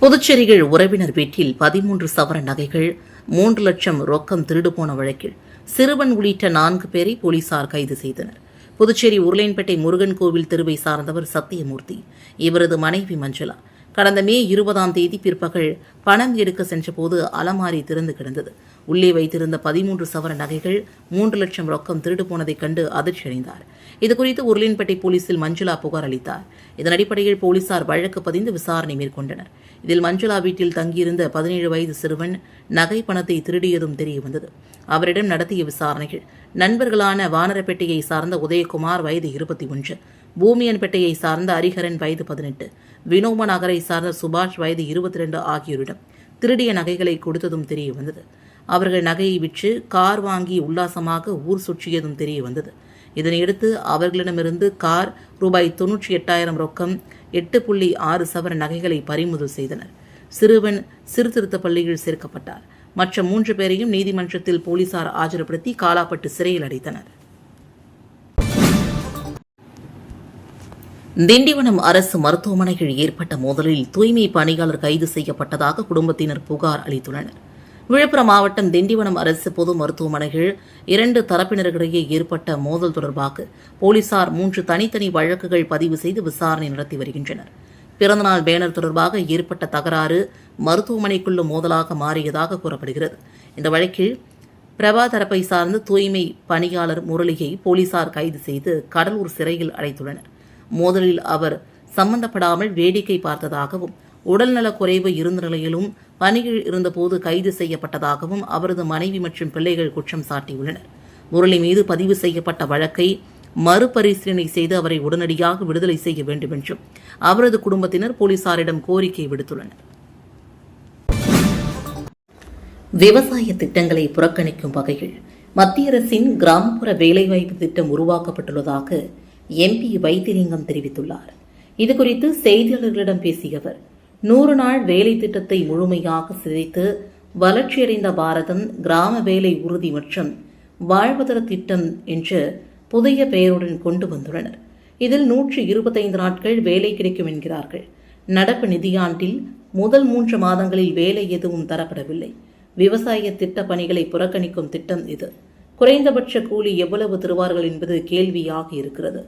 புதுச்சேரியில் உறவினர் வீட்டில் 13 சவர நகைகள் 3 லட்சம் ரொக்கம் திருடு போன வழக்கில் சிறுவன் உள்ளிட்ட 4 பேரை போலீசார் கைது செய்தனர். புதுச்சேரி உருளையன்பேட்டை முருகன் கோவில் தெருவை சார்ந்தவர் சத்தியமூர்த்தி. இவரது மனைவி மஞ்சளா கடந்த மே 20ஆம் தேதி பிற்பகல் பணம் எடுக்க சென்றபோது அலமாரி திறந்து கிடந்தது. உள்ளே வைத்திருந்த 13 சவர நகைகள் 3 லட்சம் ரொக்கம் திருடு போனதைக் கண்டு அதிர்ச்சியடைந்தார். இதுகுறித்து உருளையன்பேட்டை போலீசில் மஞ்சுளா புகார் அளித்தார். இதன் அடிப்படையில் போலீசார் வழக்கு பதிந்து விசாரணை மேற்கொண்டனர். இதில் மஞ்சுளா வீட்டில் தங்கியிருந்த 17 வயது சிறுவன் நகை பணத்தை திருடியதும் தெரியவந்தது. அவரிடம் நடத்திய விசாரணைகள் நண்பர்களான வானரப்பேட்டையை சார்ந்த உதயகுமார் வயது 21, பூமியன்பேட்டையை சார்ந்த ஹரிஹரன் வயது 18, வினோம நகரை சார்ந்த சுபாஷ் வயது 22 ஆகியோரிடம் திருடிய நகைகளை கொடுத்ததும் தெரியவந்தது. அவர்கள் நகையை விற்று கார் வாங்கி உல்லாசமாக ஊர் சுற்றியதும் தெரியவந்தது. இதனையடுத்து அவர்களிடமிருந்து கார் ரூபாய் 98,000 ரொக்கம் 8.6 சவர நகைகளை பறிமுதல் செய்தனர். சிறுவன் சீர்திருத்த பள்ளியில் சேர்க்கப்பட்டார். மற்ற 3 பேரையும் நீதிமன்றத்தில் போலீசார் ஆஜர்படுத்தி காலாப்பட்டு சிறையில் அடைத்தனர். திண்டிவனம் அரசு மருத்துவமனையில் ஏற்பட்ட மோதலில் தூய்மை பணியாளர் கைது செய்யப்பட்டதாக குடும்பத்தினர் புகார் அளித்துள்ளனர். விழுப்புரம் மாவட்டம் திண்டிவனம் அரசு பொது மருத்துவமனையில் 2 தரப்பினரிடையே ஏற்பட்ட மோதல் தொடர்பாக போலீசார் 3 தனித்தனி வழக்குகள் பதிவு செய்து விசாரணை நடத்தி வருகின்றனர். பிறந்தநாள் பேனர் தொடர்பாக ஏற்பட்ட தகராறு மருத்துவமனைக்குள்ள மோதலாக மாறியதாக கூறப்படுகிறது. இந்த வழக்கில் பிரபா தரப்பை சார்ந்த தூய்மை பணியாளர் முரளியை போலீசார் கைது செய்து கடலூர் சிறையில் அடைத்துள்ளனர். மோதலில் அவர் சம்பந்தப்படாமல் வேடிக்கை பார்த்ததாகவும் உடல்நலக் குறைவு இருந்த நிலையிலும் பணியில் இருந்தபோது கைது செய்யப்பட்டதாகவும் அவரது மனைவி மற்றும் பிள்ளைகள் குற்றம் சாட்டியுள்ளனர். முரளி மீது பதிவு செய்யப்பட்ட வழக்கை மறுபரிசீலனை செய்து அவரை உடனடியாக விடுதலை செய்ய வேண்டும் என்றும் அவரது குடும்பத்தினர் போலீசாரிடம் கோரிக்கை விடுத்துள்ளனர். விவசாய திட்டங்களை புறக்கணிக்கும் வகையில் மத்திய அரசின் கிராமப்புற வேலைவாய்ப்பு திட்டம் உருவாக்கப்பட்டுள்ளதாக MP வைத்திலிங்கம் தெரிவித்துள்ளார். இதுகுறித்து செய்தியாளர்களிடம் பேசிய அவர், 100 நாள் வேலை திட்டத்தை முழுமையாக சிதைத்து வளர்ச்சியடைந்த பாரதம் கிராம வேலை உறுதி மற்றும் வாழ்வாதார திட்டம் என்று புதிய பெயருடன் கொண்டு வந்துள்ளனர். இதில் 125 நாட்கள் வேலை கிடைக்கும் என்கிறார்கள். நடப்பு நிதியாண்டில் முதல் 3 மாதங்களில் வேலை எதுவும் தரப்படவில்லை. விவசாய திட்ட பணிகளை புறக்கணிக்கும் திட்டம் இது. குறைந்தபட்ச கூலி எவ்வளவு தருவார்கள் என்பது கேள்வியாக இருக்கிறது.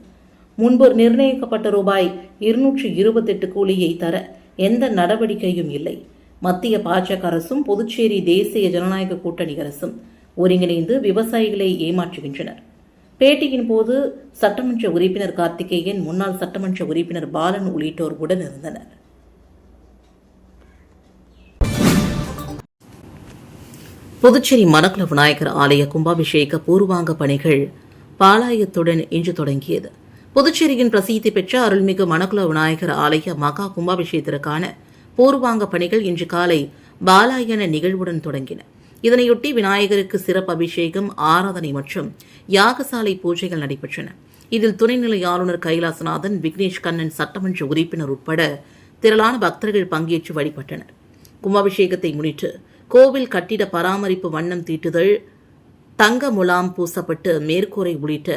முன்பு நிர்ணயிக்கப்பட்ட ரூபாய் 228 கூலியை தர எந்த நடவடிக்கையும் இல்லை. மத்திய பாஜக அரசும் புதுச்சேரி தேசிய ஜனநாயக கூட்டணி அரசும் ஒருங்கிணைந்து விவசாயிகளை ஏமாற்றுகின்றனர். பேட்டியின் போது சட்டமன்ற உறுப்பினர் கார்த்திகேயன், முன்னாள் சட்டமன்ற உறுப்பினர் பாலன் உள்ளிட்டோர் உடனிருந்தனர். புதுச்சேரி மணக்குள விநாயகர் ஆலய கும்பாபிஷேக பூர்வாங்க பணிகள் பாலாயத்துடன் இன்று தொடங்கியது. புதுச்சேரியின் பிரசித்தி பெற்ற அருள்மிகு மணக்குள விநாயகர் ஆலய மகா கும்பாபிஷேகத்திற்கான பூர்வாங்க பணிகள் இன்று காலை பாலாயன நிகழ்வுடன் தொடங்கின. இதனையொட்டி விநாயகருக்கு சிறப்பு அபிஷேகம், ஆராதனை மற்றும் யாகசாலை பூஜைகள் நடைபெற்றன. இதில் துணைநிலை ஆளுநர் கைலாசநாதன், விக்னேஷ் கண்ணன் சட்டமன்ற உறுப்பினர் உட்பட திரளான பக்தர்கள் பங்கேற்று வழிபட்டனர். கும்பாபிஷேகத்தை முன்னிட்டு கோவில் கட்டிட பராமரிப்பு, வண்ணம் தீட்டுதல், தங்க முலாம் பூசப்பட்டு மேற்கூரை உள்ளிட்ட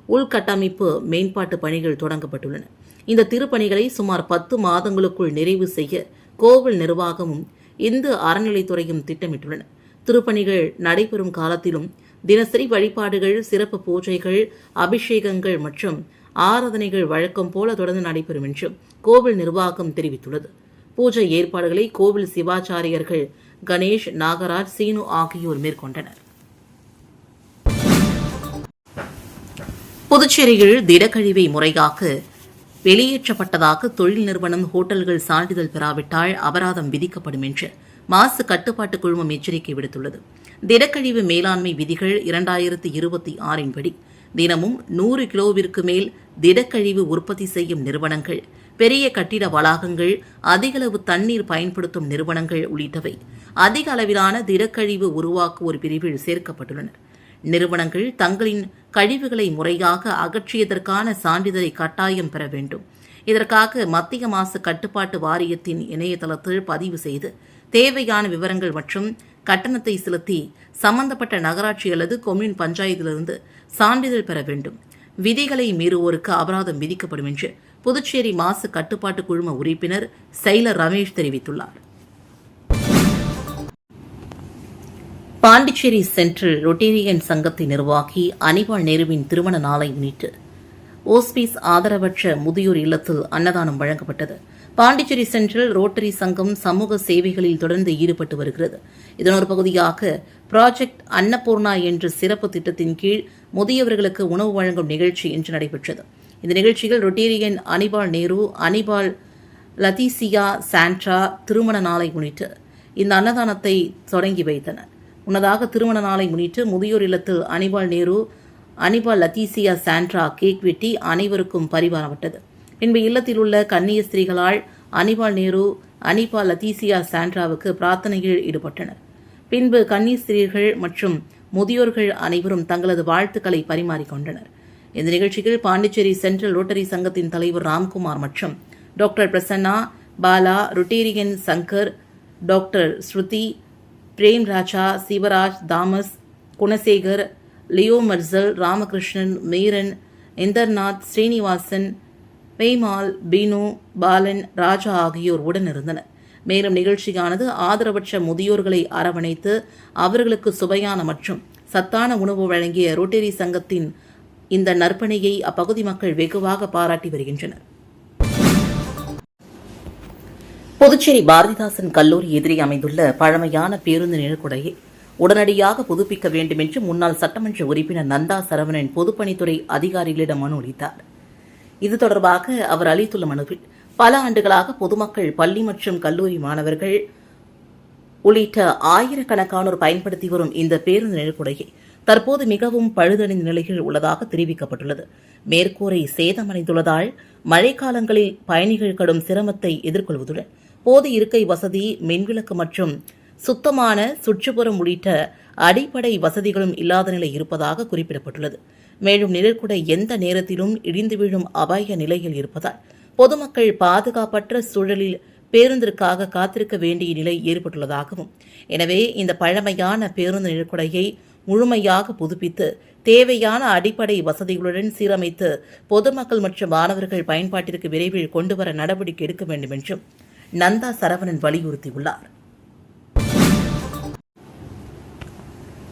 உள்கட்டமைப்பு மேம்பாட்டு பணிகள் தொடங்கப்பட்டுள்ளன. இந்த திருப்பணிகளை சுமார் 10 மாதங்களுக்குள் நிறைவு செய்ய கோவில் நிர்வாகமும் இந்து அறநிலைத்துறையும் திட்டமிட்டுள்ளன. திருப்பணிகள் நடைபெறும் காலத்திலும் தினசரி வழிபாடுகள், சிறப்பு பூஜைகள், அபிஷேகங்கள் மற்றும் ஆராதனைகள் வழக்கம் போல தொடர்ந்து நடைபெறும் என்றும் கோவில் நிர்வாகம் தெரிவித்துள்ளது. பூஜை ஏற்பாடுகளை கோவில் சிவாச்சாரியர்கள் கணேஷ், நாகராஜ், சீனு ஆகியோர் மேற்கொண்டனர். புதுச்சேரியில் திடக்கழிவை முறையாக வெளியேற்றப்பட்டதாக தொழில் நிறுவனம், ஹோட்டல்கள் சான்றிதழ் பெறாவிட்டால் அபராதம் விதிக்கப்படும் என்று மாசு கட்டுப்பாட்டு குழுமம் எச்சரிக்கை விடுத்துள்ளது. திடக்கழிவு மேலாண்மை விதிகள் 2026 படி தினமும் 100 கிலோவிற்கு மேல் திடக்கழிவு உற்பத்தி செய்யும் நிறுவனங்கள், பெரிய கட்டிட வளாகங்கள், அதிகளவு தண்ணீர் பயன்படுத்தும் நிறுவனங்கள் உள்ளிட்டவை அதிக அளவிலான திடக்கழிவு உருவாக்குவோர் பிரிவில் சேர்க்கப்பட்டுள்ளனர். நிறுவனங்கள் தங்களின் கழிவுகளை முறையாக அகற்றியதற்கான சான்றிதழை கட்டாயம் பெற வேண்டும். இதற்காக மத்திய மாசு கட்டுப்பாட்டு வாரியத்தின் இணையதளத்தில் பதிவு செய்து தேவையான விவரங்கள் மற்றும் கட்டணத்தை செலுத்தி சம்பந்தப்பட்ட நகராட்சி அல்லது கொம்யூன் பஞ்சாயத்திலிருந்து சான்றிதழ் பெற வேண்டும். விதிகளை மீறுவோருக்கு அபராதம் விதிக்கப்படும் என்று புதுச்சேரி மாசு கட்டுப்பாட்டு குழும உறுப்பினர் செயலர் ரமேஷ் தெரிவித்துள்ளார். பாண்டிச்சேரி சென்ட்ரல் ரொட்டேரியன் சங்கத்தின் நிர்வாகி அனிபாள் நேருவின் திருமண நாளை முன்னிட்டு ஓஸ்பீஸ் ஆதரவற்ற முதியோர் இல்லத்தில் அன்னதானம் வழங்கப்பட்டது. பாண்டிச்சேரி சென்ட்ரல் ரோட்டரி சங்கம் சமூக சேவைகளில் தொடர்ந்து ஈடுபட்டு வருகிறது. இதன் ஒரு பகுதியாக ப்ராஜெக்ட் அன்னபூர்ணா என்ற சிறப்பு திட்டத்தின் கீழ் முதியவர்களுக்கு உணவு வழங்கும் நிகழ்ச்சி இன்று நடைபெற்றது. இந்த நிகழ்ச்சியில் ரொட்டேரியன் அனிபாள் நேரு, அனிபாள் லத்தீசியா சாண்ட்ரா திருமண நாளை முன்னிட்டு இந்த அன்னதானத்தை தொடங்கி வைத்தனர். முன்னதாக திருமண நாளை முன்னிட்டு முதியோர் இல்லத்தில் அனிபாள் நேரு, அனிபாள் லத்தீசியா சாண்ட்ரா கேக் வெட்டி அனைவருக்கும் பரிமாறப்பட்டது. பின்பு இல்லத்தில் உள்ள கன்னிய ஸ்திரீகளால் அனிபாள் நேரு, அனிபாள் லத்தீசியா சாண்ட்ராவுக்கு பிரார்த்தனையில் ஈடுபட்டனர். பின்பு கன்னிய ஸ்திரீகள் மற்றும் முதியோர்கள் அனைவரும் தங்களது வாழ்த்துக்களை பரிமாறிக்கொண்டனர். இந்த நிகழ்ச்சியில் பாண்டிச்சேரி சென்ட்ரல் ரோட்டரி சங்கத்தின் தலைவர் ராம்குமார் மற்றும் doctor Prasanna, Bala, Rotarian Shankar, doctor Shruti, Prem Raja, Sivaraj, Thomas, Gunasekar, Leo Marcel, Ramakrishnan, Meeran, Indernath, Srinivasan, பெய்மால், பீனு, பாலன், ராஜா ஆகியோர் உடனிருந்தனர். மேலும் நிகழ்ச்சியானது ஆதரவற்ற முதியோர்களை அரவணைத்து அவர்களுக்கு சுவையான மற்றும் சத்தான உணவு வழங்கிய ரோட்டரி சங்கத்தின் இந்த நற்பணியை அப்பகுதி மக்கள் வெகுவாக பாராட்டி வருகின்றனர். புதுச்சேரி பாரதிதாசன் கல்லூரி எதிரே அமைந்துள்ள பழமையான பேருந்து நிழற்குடையை உடனடியாக புதுப்பிக்க வேண்டும் என்று முன்னாள் சட்டமன்ற உறுப்பினர் நந்தா சரவணன் பொதுப்பணித்துறை அதிகாரிகளிடம் மனு அளித்தார். இது தொடர்பாக அவர் அளித்துள்ள மனுவில் பல ஆண்டுகளாக பொதுமக்கள், பள்ளி மற்றும் கல்லூரி மாணவர்கள் உள்ளிட்ட ஆயிரக்கணக்கானோர் பயன்படுத்தி வரும் இந்த பேருந்து நிழற்குடையை தற்போது மிகவும் பழுதடைந்த நிலையில் உள்ளதாக தெரிவிக்கப்பட்டுள்ளது. மேற்கூரை சேதமடைந்துள்ளதால் மழைக்காலங்களில் பயணிகள் கடும் சிரமத்தை எதிர்கொள்வதுடன் போது இருக்கை வசதி, மின்விளக்கு மற்றும் சுத்தமான சுற்றுப்புறம் உள்ளிட்ட அடிப்படை வசதிகளும் இல்லாத நிலை இருப்பதாக குறிப்பிடப்பட்டுள்ளது. மேலும் நிழற்குடை எந்த நேரத்திலும் இடிந்து விழும் அபாய நிலையில் இருப்பதால் பொதுமக்கள் பாதுகாப்பற்ற சூழலில் பேருந்திற்காக காத்திருக்க வேண்டிய நிலை ஏற்பட்டுள்ளதாகவும், எனவே இந்த பழமையான பேருந்து நிழற்குடையை முழுமையாக புதுப்பித்து தேவையான அடிப்படை வசதிகளுடன் சீரமைத்து பொதுமக்கள் மற்றும் மாணவர்கள் பயன்பாட்டிற்கு விரைவில் கொண்டுவர நடவடிக்கை எடுக்க வேண்டும் என்றும் நந்தா சரவணன் வலியுறுத்தியுள்ளார்.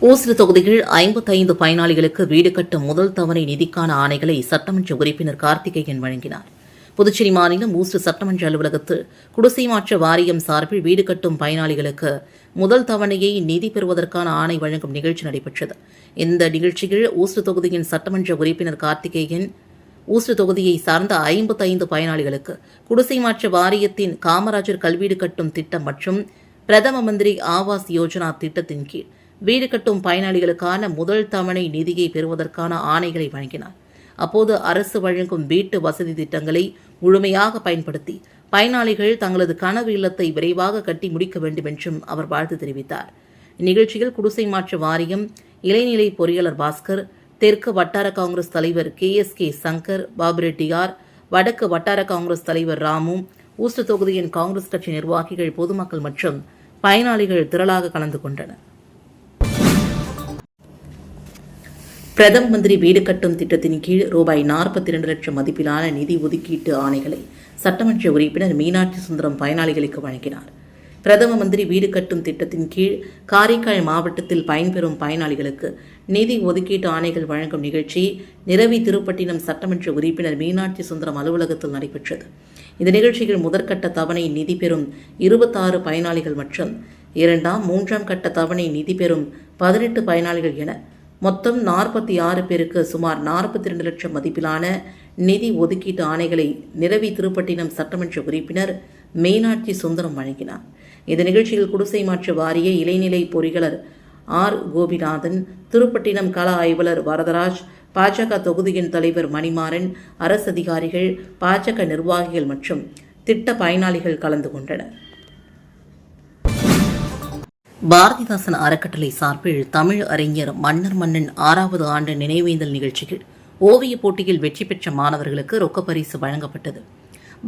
ஓசூர் தொகுதியில் 55 பயனாளிகளுக்கு வீடு கட்டும் முதல் தவணை நிதிக்கான ஆணைகளை சட்டமன்ற உறுப்பினர் கார்த்திகேயன் வழங்கினார். புதுச்சேரி மாநிலம் ஓசூர் சட்டமன்ற அலுவலகத்தில் குடிசை மாற்ற வாரியம் சார்பில் வீடு கட்டும் பயனாளிகளுக்கு முதல் தவணையை நிதி பெறுவதற்கான ஆணை வழங்கும் நிகழ்ச்சி நடைபெற்றது. இந்த நிகழ்ச்சியில் ஓசூர் தொகுதியின் சட்டமன்ற உறுப்பினர் கார்த்திகேயன் ஓசூர் தொகுதியை சார்ந்த 55 பயனாளிகளுக்கு குடிசை மாற்ற வாரியத்தின் காமராஜர் கல்வீடு கட்டும் திட்டம் மற்றும் பிரதம மந்திரி ஆவாஸ் யோஜனா திட்டத்தின் கீழ் வீடு கட்டும் பயனாளிகளுக்கான முதல் தவணை நிதியை பெறுவதற்கான ஆணைகளை வழங்கினார். அப்போது அரசு வழங்கும் வீட்டு வசதி திட்டங்களை முழுமையாக பயன்படுத்தி பயனாளிகள் தங்களது கனவு இல்லத்தை விரைவாக கட்டி முடிக்க வேண்டும் என்றும் அவர் வாழ்த்து தெரிவித்தார். இந்நிகழ்ச்சியில் குடிசை மாற்ற வாரியம் இளைநிலை பொறியாளர் பாஸ்கர், தெற்கு வட்டார காங்கிரஸ் தலைவர் KSK சங்கர், பாபுரெட்டியார், வடக்கு வட்டார காங்கிரஸ் தலைவர் ராமு, ஊசூர் தொகுதியின் காங்கிரஸ் கட்சி நிர்வாகிகள், பொதுமக்கள் மற்றும் பயனாளிகள் திரளாக கலந்து கொண்டனர். பிரதம மந்திரி வீடு கட்டும் திட்டத்தின் கீழ் ரூபாய் 42 லட்சம் மதிப்பிலான நிதி ஒதுக்கீட்டு ஆணைகளை சட்டமன்ற உறுப்பினர் மீனாட்சி சுந்தரம் பயனாளிகளுக்கு வழங்கினார். பிரதம மந்திரி வீடு கட்டும் திட்டத்தின் கீழ் காரைக்கால் மாவட்டத்தில் பயன்பெறும் பயனாளிகளுக்கு நிதி ஒதுக்கீட்டு ஆணைகள் வழங்கும் நிகழ்ச்சி நிரவி திருப்பட்டினம் சட்டமன்ற உறுப்பினர் மீனாட்சி சுந்தரம் அலுவலகத்தில் நடைபெற்றது. இந்த நிகழ்ச்சியில் முதற்கட்ட தவணை நிதி பெறும் 26 பயனாளிகள் மற்றும் 2ஆம், 3ஆம் கட்ட தவணை நிதி பெறும் 18 பயனாளிகள் என மொத்தம் 46 பேருக்கு சுமார் 42 லட்சம் மதிப்பிலான நிதி ஒதுக்கீட்டு ஆணைகளை நிரவி திருப்பட்டினம் சட்டமன்ற உறுப்பினர் மீனாட்சி சுந்தரம் வழங்கினார். இந்த நிகழ்ச்சியில் குடிசை மாற்று வாரிய இளைநிலை பொறியாளர் R. கோபிநாதன், திருப்பட்டினம் கள ஆய்வாளர் வரதராஜ், பாஜக தொகுதியின் தலைவர் மணிமாறன், அரசு அதிகாரிகள், பாஜக நிர்வாகிகள் மற்றும் திட்ட பயனாளிகள் கலந்து கொண்டனர். பாரதிதாசன் அறக்கட்டளை சார்பில் தமிழ் அறிஞர் மன்னர் மன்னன் 6வது ஆண்டு நினைவேந்தல் நிகழ்ச்சியில் ஓவியப் போட்டியில் வெற்றி பெற்ற மாணவர்களுக்கு ரொக்கப்பரிசு வழங்கப்பட்டது.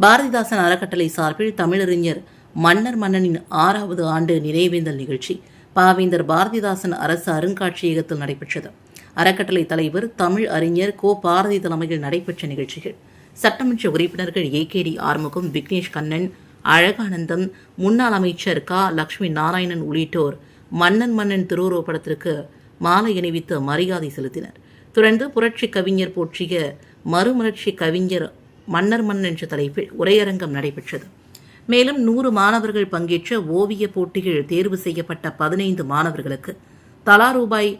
பாரதிதாசன் அறக்கட்டளை சார்பில் தமிழறிஞர் மன்னர் மன்னனின் 6வது ஆண்டு நினைவேந்தல் நிகழ்ச்சி பாவேந்தர் பாரதிதாசன் அரசு அருங்காட்சியகத்தில் நடைபெற்றது. அறக்கட்டளை தலைவர் தமிழ் அறிஞர் கோ. பாரதி தலைமையில் நடைபெற்ற நிகழ்ச்சியில் சட்டமன்ற உறுப்பினர்கள் AKD ஆறுமுகம், விக்னேஷ் கண்ணன், அழகானந்தம், முன்னாள் அமைச்சர் க. லட்சுமி நாராயணன் உள்ளிட்டோர் மன்னன் திருவுருவப்படத்திற்கு மாலை அணிவித்து மரியாதை செலுத்தினர். தொடர்ந்து புரட்சி கவிஞர் போற்றிய மறுமலர்ச்சி கவிஞர் மன்னர் என்ற தலைப்பில் உரையரங்கம் நடைபெற்றது. மேலும் 100 மாணவர்கள் பங்கேற்ற ஓவிய போட்டியில் தேர்வு செய்யப்பட்ட 15 மாணவர்களுக்கு தலா ரூபாய்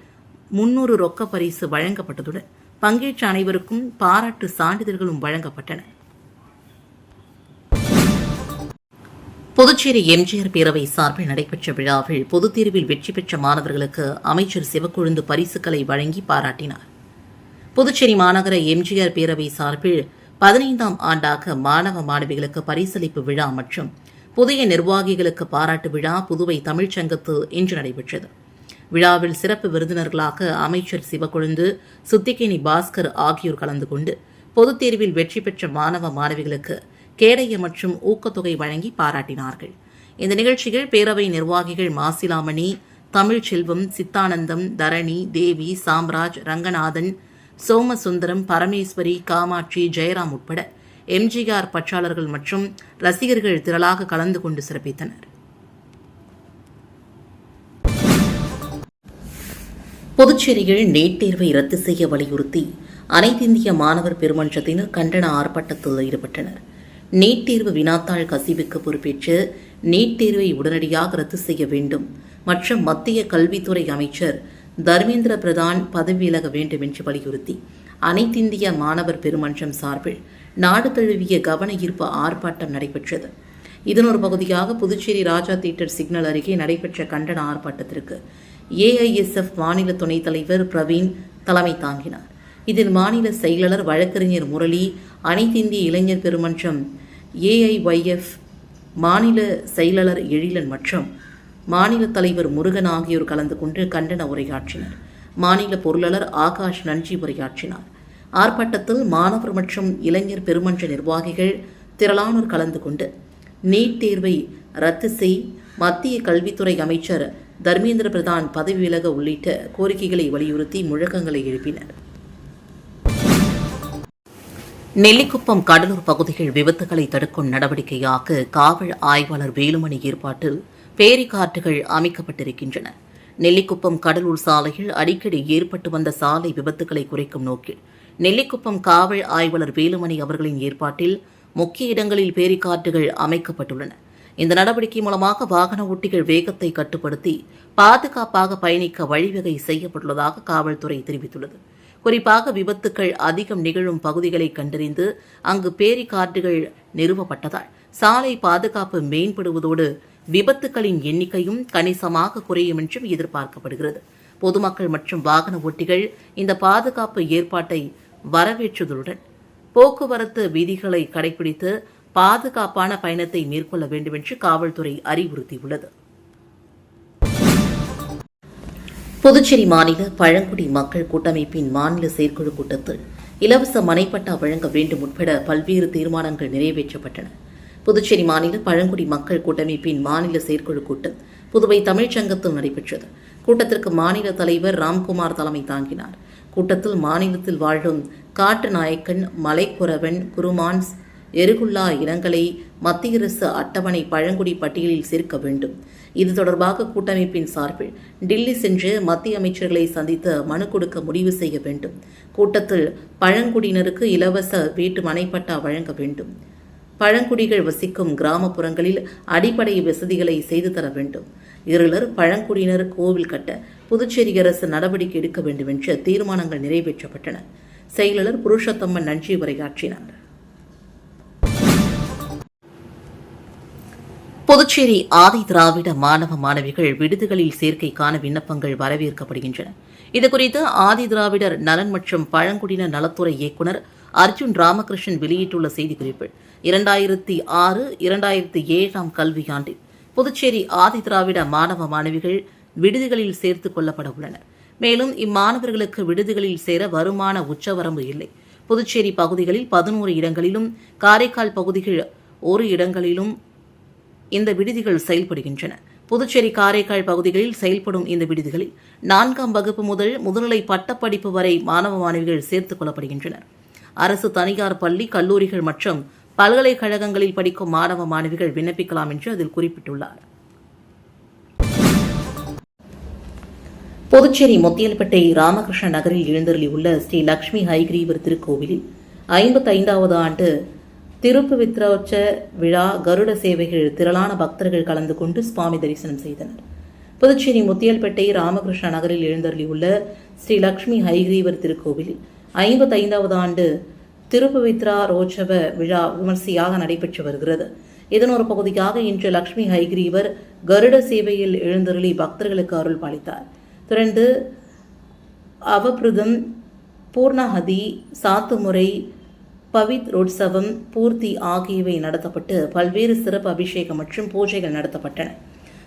300 ரொக்க பரிசு வழங்கப்பட்டதுடன் பங்கேற்ற அனைவருக்கும் பாராட்டு சான்றிதழ்களும் வழங்கப்பட்டன. புதுச்சேரி எம்ஜிஆர் பேரவை சார்பில் நடைபெற்ற விழாவில் பொதுத் தேர்வில் வெற்றி பெற்ற மாணவர்களுக்கு அமைச்சர் சிவக்கொழுந்து பரிசுகளை வழங்கி பாராட்டினார். புதுச்சேரி மாநகர எம்ஜிஆர் பேரவை சார்பில் 15ஆம் ஆண்டாக மாணவ மாணவிகளுக்கு பரிசளிப்பு விழா மற்றும் புதிய நிர்வாகிகளுக்கு பாராட்டு விழா புதுவை தமிழ்ச்சங்கத்தில் இன்று நடைபெற்றது. விழாவில் சிறப்பு விருந்தினர்களாக அமைச்சர் சிவக்கொழுந்து, சுத்திகேணி பாஸ்கர் ஆகியோர் கலந்து கொண்டு பொதுத் தேர்வில் வெற்றி பெற்ற மாணவ மாணவிகளுக்கு கேடய மற்றும் ஊக்கத்தொகை வழங்கி பாராட்டினார்கள். இந்த நிகழ்ச்சியில் பேரவை நிர்வாகிகள் மாசிலாமணி, தமிழ்ச்செல்வம், சித்தானந்தம், தரணி, தேவி, சாம்ராஜ், ரங்கநாதன், சோமசுந்தரம், பரமேஸ்வரி, காமாட்சி, ஜெயராம் உட்பட எம்ஜிஆர் பற்றாளர்கள் மற்றும் ரசிகர்கள் திரளாக கலந்து கொண்டு சிறப்பித்தனர். புதுச்சேரியில் நீட் தேர்வை ரத்து செய்ய வலியுறுத்தி அனைத்திந்திய மாணவர் பெருமன்றத்தினர் கண்டன ஆர்ப்பாட்டத்தில் ஈடுபட்டனர். நீட் தேர்வு வினாத்தாள் கசிவுக்கு பொறுப்பேற்று நீட் தேர்வை உடனடியாக ரத்து செய்ய வேண்டும் மற்றும் மத்திய கல்வித்துறை அமைச்சர் தர்மேந்திர பிரதான் பதவி விலக வேண்டும் என்று வலியுறுத்தி அனைத்திந்திய மாணவர் பெருமன்றம் சார்பில் நாடு தழுவிய கவன ஈர்ப்பு ஆர்ப்பாட்டம் நடைபெற்றது. இதன் ஒரு பகுதியாக புதுச்சேரி ராஜா தியேட்டர் சிக்னல் அருகே நடைபெற்ற கண்டன ஆர்ப்பாட்டத்திற்கு ஏஐஎஸ்எஃப் மாநில துணைத் தலைவர் பிரவீன் தலைமை தாங்கினார். இதில் மாநில செயலாளர் வழக்கறிஞர் முரளி, அனைத்திந்திய இளைஞர் பெருமன்றம் ஏஐஒய்எஃப் மாநில செயலாளர் எழிலன் மற்றும் மாநில தலைவர் முருகன் ஆகியோர் கலந்து கொண்டு கண்டன உரையாற்றினர். மாநில பொருளாளர் ஆகாஷ் நன்றி உரையாற்றினார். ஆர்ப்பாட்டத்தில் மாணவர் மற்றும் இளைஞர் பெருமன்ற நிர்வாகிகள் திரளானோர் கலந்து கொண்டு நீட் தேர்வை ரத்து செய், மத்திய கல்வித்துறை அமைச்சர் தர்மேந்திர பிரதான் பதவி விலக உள்ளிட்ட கோரிக்கைகளை வலியுறுத்தி முழக்கங்களை எழுப்பினர். நெல்லிக்குப்பம் கடலூர் பகுதியில் விபத்துகளை தடுக்கும் நடவடிக்கையாக காவல் ஆய்வாளர் வேலுமணி ஏற்பாட்டில் பேரிகார்டுகள் அமைக்கப்பட்டிருக்கின்றன. நெல்லிக்குப்பம் கடலூர் சாலையில் அடிக்கடி ஏற்பட்டு வந்த சாலை விபத்துக்களை குறைக்கும் நோக்கில் நெல்லிக்குப்பம் காவல் ஆய்வாளர் வேலுமணி அவர்களின் ஏற்பாட்டில் முக்கிய இடங்களில் பேரிகார்டுகள் அமைக்கப்பட்டுள்ளன. இந்த நடவடிக்கை மூலமாக வாகன ஓட்டிகள் வேகத்தை கட்டுப்படுத்தி பாதுகாப்பாக பயணிக்க வழிவகை செய்யப்பட்டுள்ளதாக காவல்துறை தெரிவித்துள்ளது. குறிப்பாக விபத்துக்கள் அதிகம் நிகழும் பகுதிகளை கண்டறிந்து அங்கு பேரிகார்டுகள் நிறுவப்பட்டதால் சாலை பாதுகாப்பு மேம்படுவதோடு விபத்துக்களின் எண்ணிக்கையும் கணிசமாக குறையும் என்றும் எதிர்பார்க்கப்படுகிறது. பொதுமக்கள் மற்றும் வாகன ஓட்டிகள் இந்த பாதுகாப்பு ஏற்பாட்டை வரவேற்றதுடன் போக்குவரத்து விதிகளை கடைபிடித்து பாதுகாப்பான பயணத்தை மேற்கொள்ள வேண்டும் என்று காவல்துறை அறிவுறுத்தியுள்ளது. புதுச்சேரி மாநில பழங்குடி மக்கள் கூட்டமைப்பின் மாநில செயற்குழு கூட்டத்தில் இலவச மனைப்பட்டா வழங்க வேண்டும் உட்பட பல்வேறு தீர்மானங்கள் நிறைவேற்றப்பட்டன. புதுச்சேரி மாநில பழங்குடி மக்கள் கூட்டமைப்பின் மாநில செயற்குழு கூட்டம் புதுவை தமிழ்ச்சங்கத்தில் நடைபெற்றது. கூட்டத்திற்கு மாநில தலைவர் ராம்குமார் தலைமை தாங்கினார். கூட்டத்தில் மாநிலத்தில் வாழும் காட்டு நாயக்கன், மலைக்குறவன், குருமான்ஸ், எருகுல்லா இனங்களை மத்திய அரசு அட்டவணை பழங்குடி பட்டியலில் சேர்க்க வேண்டும். இது தொடர்பாக கூட்டமைப்பின் சார்பில் டில்லி சென்று மத்திய அமைச்சர்களை சந்தித்து மனு கொடுக்க முடிவு செய்ய வேண்டும். கூட்டத்தில் பழங்குடியினருக்கு இலவச வீட்டு மனைப்பட்டா வழங்க வேண்டும். பழங்குடிகள் வசிக்கும் கிராமப்புறங்களில் அடிப்படை வசதிகளை செய்து தர வேண்டும். இருளர் பழங்குடியினர் கோவில் கட்ட புதுச்சேரி அரசு நடவடிக்கை எடுக்க வேண்டும் என்ற தீர்மானங்கள் நிறைவேற்றப்பட்டன. செயலாளர் புருஷோத்தம்மன் நன்றி உரையாற்றினார். புதுச்சேரி ஆதி திராவிட மாணவ மாணவிகள் விடுதிகளில் சேர்க்கைக்கான விண்ணப்பங்கள் வரவேற்கப்படுகின்றன. இதுகுறித்து ஆதி திராவிடர் நலன் மற்றும் பழங்குடியினர் நலத்துறை இயக்குநர் அர்ஜுன் ராமகிருஷ்ணன் வெளியிட்டுள்ள செய்திக்குறிப்பில் 2006-2007 கல்வியாண்டில் புதுச்சேரி ஆதி திராவிட மாணவ மாணவிகள் விடுதிகளில் சேர்த்துக் கொள்ளப்பட உள்ளனர். மேலும் இம்மாணவர்களுக்கு விடுதிகளில் சேர வருமான உச்சவரம்பு இல்லை. புதுச்சேரி பகுதிகளில் 11 இடங்களிலும், காரைக்கால் பகுதிகள் 1 இடங்களிலும் இந்த விடுதிகள் செயல்படுகின்றன. புதுச்சேரி காரைக்கால் பகுதிகளில் செயல்படும் இந்த விடுதிகளில் 4ஆம் வகுப்பு முதல் முதுநிலை பட்டப்படிப்பு வரை மாணவ மாணவிகள் சேர்த்துக் கொள்ளப்படுகின்றனர். அரசு, தனியார் பள்ளி, கல்லூரிகள் மற்றும் பல்கலைக்கழகங்களில் படிக்கும் மாணவ மாணவிகள் விண்ணப்பிக்கலாம் என்று அதில் குறிப்பிட்டுள்ளார். புதுச்சேரி முத்தியல்பேட்டை ராமகிருஷ்ண நகரில் எழுந்தருளியுள்ள ஸ்ரீ லட்சுமி ஹயக்ரீவர் திருக்கோவிலில் 55வது ஆண்டு திருப்பவித்ரோற்ச விழா கருட சேவைகள் திரளான பக்தர்கள் கலந்து கொண்டு சுவாமி தரிசனம் செய்தனர். புதுச்சேரி முத்தியல்பேட்டை ராமகிருஷ்ண நகரில் எழுந்தருளியுள்ள ஸ்ரீ லட்சுமி ஹயக்ரீவர் திருக்கோவிலில் 55வது ஆண்டு திருப்பவித்ரோற்சவ விழா விமர்சையாக நடைபெற்று வருகிறது. இதன் ஒரு பகுதியாக இன்று லட்சுமி ஹயக்ரீவர் கருட சேவையில் எழுந்தருளி பக்தர்களுக்கு அருள் பாலித்தார். தொடர்ந்து அவபிருதம், பூர்ணாஹதி, சாத்துமுறை, பவித்ரோற்சவம், பூர்த்தி ஆகியவை நடத்தப்பட்டு பல்வேறு சிறப்பு அபிஷேகம் மற்றும் பூஜைகள் நடத்தப்பட்டன.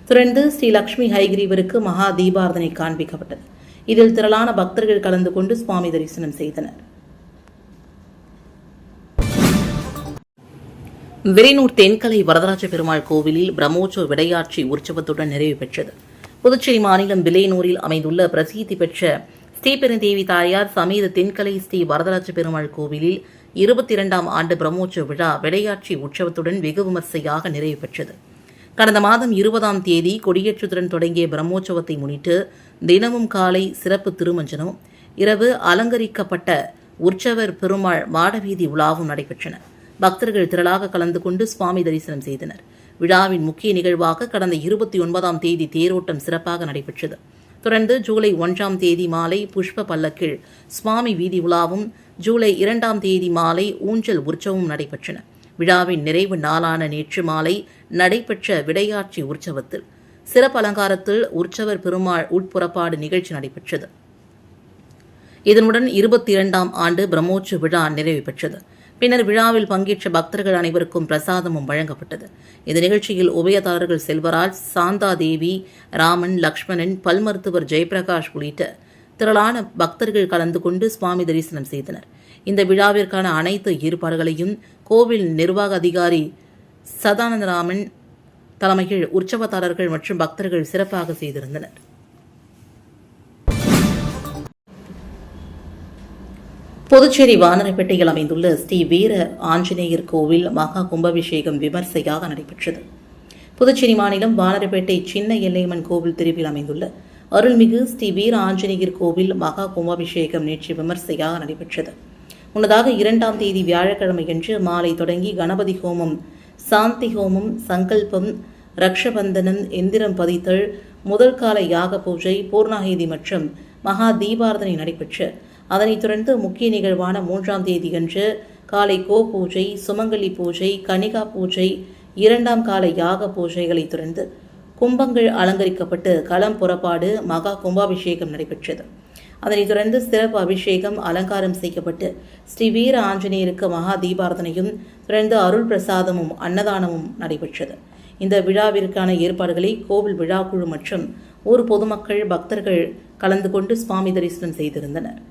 தொடர்ந்து ஸ்ரீ லட்சுமி ஹயக்ரீவருக்கு மகா தீபாரதனை காண்பிக்கப்பட்டது. இதில் திரளான பக்தர்கள் கலந்து கொண்டு சுவாமி தரிசனம் செய்தனர். விரைனூர் தென்கலை வரதராஜ பெருமாள் கோவிலில் பிரம்மோற்சவ விடையாட்சி உற்சவத்துடன் நிறைவு பெற்றது. புதுச்சேரி மாநிலம் வில்லையனூரில் அமைந்துள்ள பிரசித்தி பெற்ற ஸ்ரீபெருந்தேவி தாயார் சமேத தென்கலை ஸ்ரீ வரதராஜ பெருமாள் கோவிலில் 22ஆம் ஆண்டு பிரம்மோற்சவ விழா விடையாட்சி உற்சவத்துடன் வெகு விமர்சையாக நிறைவு பெற்றது. கடந்த மாதம் 20ஆம் தேதி கொடியேற்றத்துடன் தொடங்கிய பிரம்மோற்சவத்தை முன்னிட்டு தினமும் காலை சிறப்பு திருமஞ்சனம், இரவு அலங்கரிக்கப்பட்ட உற்சவர் பெருமாள் மாடவீதி உலாவும் நடைபெற்றன. பக்தர்கள் திரளாக கலந்து கொண்டு சுவாமி தரிசனம் செய்தனர். விழாவின் முக்கிய நிகழ்வாக கடந்த 29ஆம் தேதி தேரோட்டம் சிறப்பாக நடைபெற்றது. தொடர்ந்து ஜூலை 1ஆம் தேதி மாலை புஷ்ப பல்லக்கில் சுவாமி வீதி உலாவும், ஜூலை 2ஆம் தேதி மாலை ஊஞ்சல் உற்சவமும் நடைபெற்றன. விழாவின் நிறைவு நாளான நேற்று மாலை நடைபெற்ற விடையாட்சி உற்சவத்தில் சிறப்பு அலங்காரத்தில் உற்சவர் பெருமாள் உட்புறப்பாடு நிகழ்ச்சி நடைபெற்றது. இதனுடன் 22ஆம் ஆண்டு பிரம்மோற்சவ விழா நிறைவு பெற்றது. பின்னர் விழாவில் பங்கேற்ற பக்தர்கள் அனைவருக்கும் பிரசாதமும் வழங்கப்பட்டது. இந்த நிகழ்ச்சியில் உபயதாரர்கள் செல்வராஜ், சாந்தா தேவி, ராமன், லக்ஷ்மணன், பல் மருத்துவர் ஜெயபிரகாஷ் உள்ளிட்ட திரளான பக்தர்கள் கலந்து கொண்டு சுவாமி தரிசனம் செய்தனர். இந்த விழாவிற்கான அனைத்து ஏற்பாடுகளையும் கோவில் நிர்வாக அதிகாரி சதானந்தராமன் தலைமையில் உற்சவதாரர்கள் மற்றும் பக்தர்கள் சிறப்பாக செய்திருந்தனர். புதுச்சேரி வானரப்பேட்டையில் அமைந்துள்ள ஸ்ரீ வீர ஆஞ்சநேயர் கோவில் மகா கும்பாபிஷேகம் விமர்சையாக நடைபெற்றது. புதுச்சேரி மாநிலம் வானரப்பேட்டை சின்ன எல்லையம்மன் கோவில் தெருவில் அமைந்துள்ள அருள்மிகு ஸ்ரீ வீர ஆஞ்சநேயர் கோவில் மகா கும்பாபிஷேகம் நேற்று விமர்சையாக நடைபெற்றது. முன்னதாக 2ஆம் தேதி வியாழக்கிழமையன்று மாலை தொடங்கி கணபதி ஹோமம், சாந்தி ஹோமம், சங்கல்பம், ரக்ஷபந்தனம், எந்திரம் பதித்தல், முதல் கால யாக பூஜை, பூர்ணாஹதி மற்றும் மகா தீபாரதனை நடைபெற்று அதனைத் தொடர்ந்து முக்கிய நிகழ்வான 3ஆம் தேதியன்று காலை கோ பூஜை, சுமங்கலி பூஜை, கனிகா பூஜை, 2ஆம் கால யாக பூஜைகளைத் தொடர்ந்து கும்பங்கள் அலங்கரிக்கப்பட்டு களம் புறப்பாடு மகா கும்பாபிஷேகம் நடைபெற்றது. அதனைத் தொடர்ந்து சிறப்பு அபிஷேகம் அலங்காரம் செய்யப்பட்டு ஸ்ரீ வீர ஆஞ்சநேயருக்கு மகா தீபாரதனையும் தொடர்ந்து அருள் பிரசாதமும் அன்னதானமும் நடைபெற்றது. இந்த விழாவிற்கான ஏற்பாடுகளை கோவில் விழாக்குழு மற்றும் ஊர் பொதுமக்கள், பக்தர்கள் கலந்து கொண்டு சுவாமி தரிசனம் செய்திருந்தனர்.